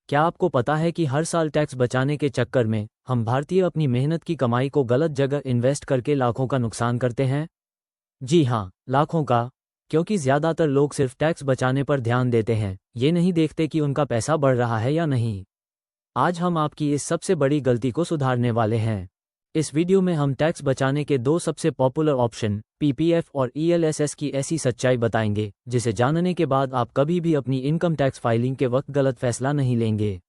क्या आपको पता है कि हर साल टैक्स बचाने के चक्कर में हम भारतीय अपनी मेहनत की कमाई को गलत जगह इन्वेस्ट करके लाखों का नुकसान करते हैं? जी हाँ, लाखों का। क्योंकि ज्यादातर लोग सिर्फ टैक्स बचाने पर ध्यान देते हैं, ये नहीं देखते कि उनका पैसा बढ़ रहा है या नहीं। आज हम आपकी इस सबसे बड़ी गलती को सुधारने वाले हैं। इस वीडियो में हम टैक्स बचाने के दो सबसे पॉपुलर ऑप्शन पीपीएफ और ईएलएसएस की ऐसी सच्चाई बताएंगे जिसे जानने के बाद आप कभी भी अपनी इनकम टैक्स फाइलिंग के वक्त गलत फैसला नहीं लेंगे।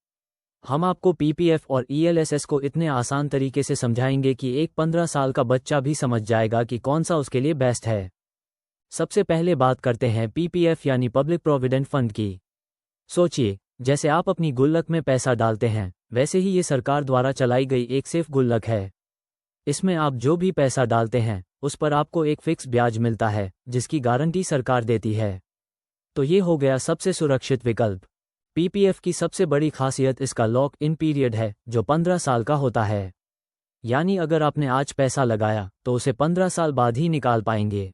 हम आपको पीपीएफ और ईएलएसएस को इतने आसान तरीके से समझाएंगे कि एक 15 साल का बच्चा भी समझ जाएगा कि कौन सा उसके लिए बेस्ट है। सबसे पहले बात करते हैं पीपीएफ यानी पब्लिक प्रोविडेंट फंड की। सोचिए, जैसे आप अपनी गुल्लक में पैसा डालते हैं, वैसे ही ये सरकार द्वारा चलाई गई एक सेफ गुल्लक है। इसमें आप जो भी पैसा डालते हैं उस पर आपको एक फिक्स ब्याज मिलता है, जिसकी गारंटी सरकार देती है। तो ये हो गया सबसे सुरक्षित विकल्प। पीपीएफ की सबसे बड़ी खासियत इसका लॉक इन पीरियड है, जो 15 साल का होता है। यानी अगर आपने आज पैसा लगाया तो उसे 15 साल बाद ही निकाल पाएंगे।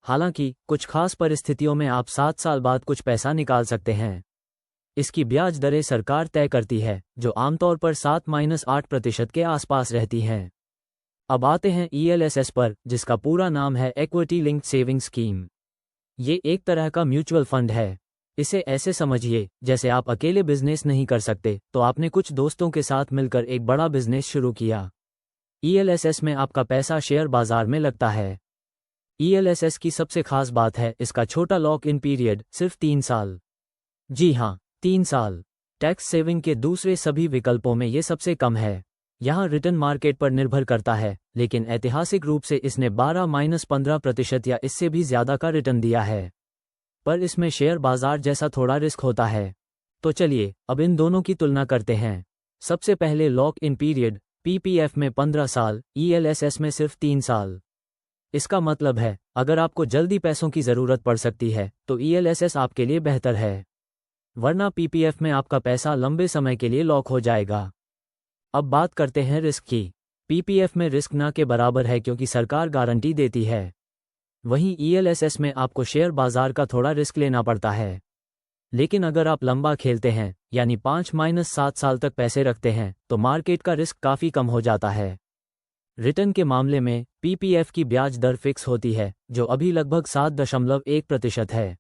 हालांकि कुछ खास परिस्थितियों में आप 7 साल बाद कुछ पैसा निकाल सकते हैं। इसकी ब्याज दरें सरकार तय करती है, जो आमतौर पर 7-8% के आसपास रहती हैं। अब आते हैं ईएलएसएस पर, जिसका पूरा नाम है इक्विटी लिंक्ड सेविंग स्कीम। ये एक तरह का म्यूचुअल फंड है। इसे ऐसे समझिए जैसे आप अकेले बिजनेस नहीं कर सकते, तो आपने कुछ दोस्तों के साथ मिलकर एक बड़ा बिजनेस शुरू किया। ईएलएसएस में आपका पैसा शेयर बाजार में लगता है। ईएलएसएस की सबसे खास बात है इसका छोटा लॉक इन पीरियड, सिर्फ 3 साल। जी हाँ, 3 साल। टैक्स सेविंग के दूसरे सभी विकल्पों में ये सबसे कम है। यहाँ रिटर्न मार्केट पर निर्भर करता है, लेकिन ऐतिहासिक रूप से इसने 12-15% या इससे भी ज्यादा का रिटर्न दिया है। पर इसमें शेयर बाजार जैसा थोड़ा रिस्क होता है। तो चलिए अब इन दोनों की तुलना करते हैं। सबसे पहले लॉक इन पीरियड, पीपीएफ में 15 साल, ईएलएसएस में सिर्फ 3 साल। इसका मतलब है अगर आपको जल्दी पैसों की जरूरत पड़ सकती है तो ईएलएसएस आपके लिए बेहतर है, वरना पीपीएफ में आपका पैसा लंबे समय के लिए लॉक हो जाएगा। अब बात करते हैं रिस्क की। पीपीएफ में रिस्क ना के बराबर है क्योंकि सरकार गारंटी देती है। वहीं ईएलएसएस में आपको शेयर बाजार का थोड़ा रिस्क लेना पड़ता है। लेकिन अगर आप लंबा खेलते हैं, यानी 5-7 साल तक पैसे रखते हैं, तो मार्केट का रिस्क काफ़ी कम हो जाता है। रिटर्न के मामले में पीपीएफ की ब्याज दर फिक्स होती है, जो अभी लगभग 7.1% है।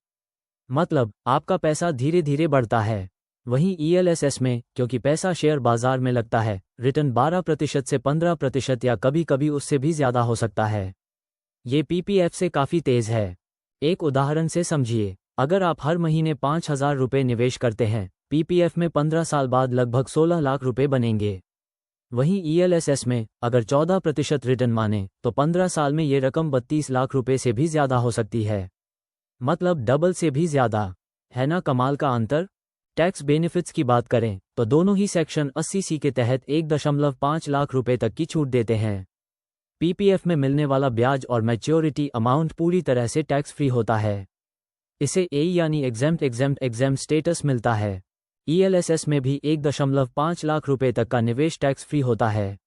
मतलब आपका पैसा धीरे धीरे बढ़ता है। वहीं ईएलएसएस में, क्योंकि पैसा शेयर बाजार में लगता है, रिटर्न 12% से 15% या कभी कभी उससे भी ज्यादा हो सकता है। ये पीपीएफ से काफ़ी तेज है। एक उदाहरण से समझिए, अगर आप हर महीने 5,000 रुपये निवेश करते हैं, पीपीएफ में 15 साल बाद लगभग 16 लाख रुपए बनेंगे। वहीं ईएलएसएस में अगर 14% रिटर्न माने तो 15 साल में ये रकम 32 लाख रुपए से भी ज्यादा हो सकती है। मतलब डबल से भी ज्यादा। है ना कमाल का अंतर? टैक्स बेनिफिट्स की बात करें तो दोनों ही सेक्शन 80C के तहत 1.5 लाख रुपए तक की छूट देते हैं। पीपीएफ में मिलने वाला ब्याज और मैच्योरिटी अमाउंट पूरी तरह से टैक्स फ्री होता है। इसे ए यानी एग्जेम्प्ट स्टेटस मिलता है। ईएलएसएस में भी 1.5 लाख रुपए तक का निवेश टैक्स फ्री होता है।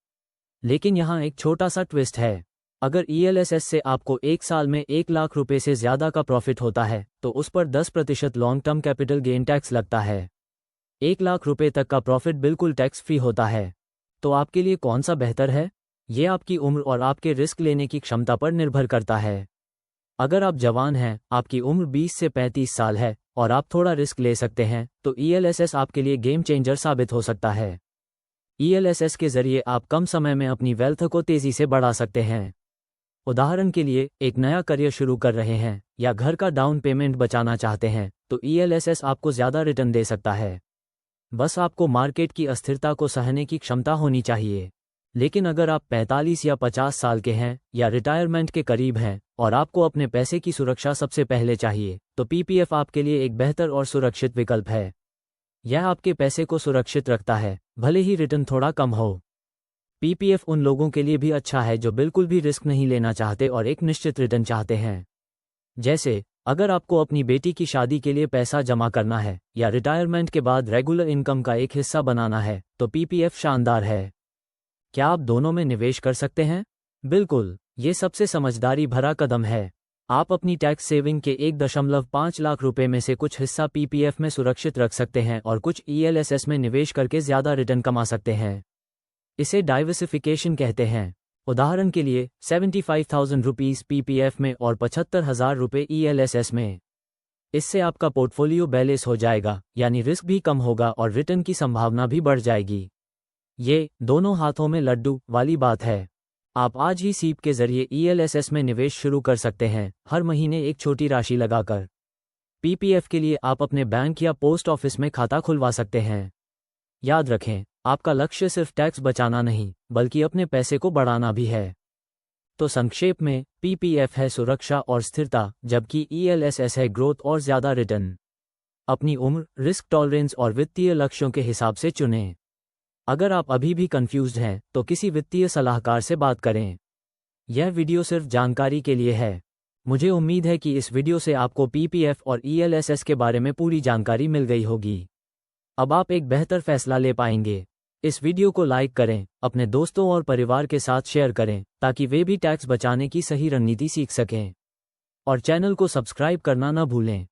लेकिन यहाँ एक छोटा सा ट्विस्ट है। अगर ईएलएसएस से आपको एक साल में 1 लाख रुपए से ज्यादा का प्रॉफिट होता है तो उस पर 10% long term capital gain tax लगता है। 1 लाख रुपए तक का प्रॉफिट बिल्कुल टैक्स फ्री होता है। तो आपके लिए कौन सा बेहतर है? ये आपकी उम्र और आपके रिस्क लेने की क्षमता पर निर्भर करता है। अगर आप जवान हैं, आपकी उम्र 20 से 35 साल है और आप थोड़ा रिस्क ले सकते हैं, तो ईएलएसएस आपके लिए गेम चेंजर साबित हो सकता है। ईएलएसएस के जरिए आप कम समय में अपनी वेल्थ को तेजी से बढ़ा सकते हैं। उदाहरण के लिए, एक नया करियर शुरू कर रहे हैं या घर का डाउन पेमेंट बचाना चाहते हैं, तो ईएलएसएस आपको ज्यादा रिटर्न दे सकता है। बस आपको मार्केट की अस्थिरता को सहने की क्षमता होनी चाहिए। लेकिन अगर आप 45 या 50 साल के हैं या रिटायरमेंट के करीब हैं और आपको अपने पैसे की सुरक्षा सबसे पहले चाहिए, तो पीपीएफ आपके लिए एक बेहतर और सुरक्षित विकल्प है। यह आपके पैसे को सुरक्षित रखता है, भले ही रिटर्न थोड़ा कम हो। पीपीएफ उन लोगों के लिए भी अच्छा है जो बिल्कुल भी रिस्क नहीं लेना चाहते और एक निश्चित रिटर्न चाहते हैं। जैसे अगर आपको अपनी बेटी की शादी के लिए पैसा जमा करना है या रिटायरमेंट के बाद रेगुलर इनकम का एक हिस्सा बनाना है, तो पीपीएफ शानदार है। क्या आप दोनों में निवेश कर सकते हैं? बिल्कुल, ये सबसे समझदारी भरा कदम है। आप अपनी टैक्स सेविंग के 1.5 लाख रुपए में से कुछ हिस्सा पीपीएफ में सुरक्षित रख सकते हैं और कुछ ईएलएसएस में निवेश करके ज़्यादा रिटर्न कमा सकते हैं। इसे डाइवर्सिफिकेशन कहते हैं। उदाहरण के लिए 75,000 रुपीज़ पीपीएफ में और 75,000 रुपये ईएलएसएस में। इससे आपका पोर्टफोलियो बैलेंस हो जाएगा, यानी रिस्क भी कम होगा और रिटर्न की संभावना भी बढ़ जाएगी। ये दोनों हाथों में लड्डू वाली बात है। आप आज ही सीप के जरिए ईएलएसएस में निवेश शुरू कर सकते हैं, हर महीने एक छोटी राशि लगाकर। पीपीएफ के लिए आप अपने बैंक या पोस्ट ऑफिस में खाता खुलवा सकते हैं। याद रखें, आपका लक्ष्य सिर्फ टैक्स बचाना नहीं, बल्कि अपने पैसे को बढ़ाना भी है। तो संक्षेप में, पीपीएफ है सुरक्षा और स्थिरता, जबकि ईएलएसएस है ग्रोथ और ज़्यादा रिटर्न। अपनी उम्र, रिस्क टॉलरेंस और वित्तीय लक्ष्यों के हिसाब से चुनें। अगर आप अभी भी कंफ्यूज्ड हैं, तो किसी वित्तीय सलाहकार से बात करें। यह वीडियो सिर्फ जानकारी के लिए है। मुझे उम्मीद है कि इस वीडियो से आपको पीपीएफ और ईएलएसएस के बारे में पूरी जानकारी मिल गई होगी। अब आप एक बेहतर फैसला ले पाएंगे। इस वीडियो को लाइक करें, अपने दोस्तों और परिवार के साथ शेयर करें, ताकि वे भी टैक्स बचाने की सही रणनीति सीख सकें। और चैनल को सब्सक्राइब करना न भूलें।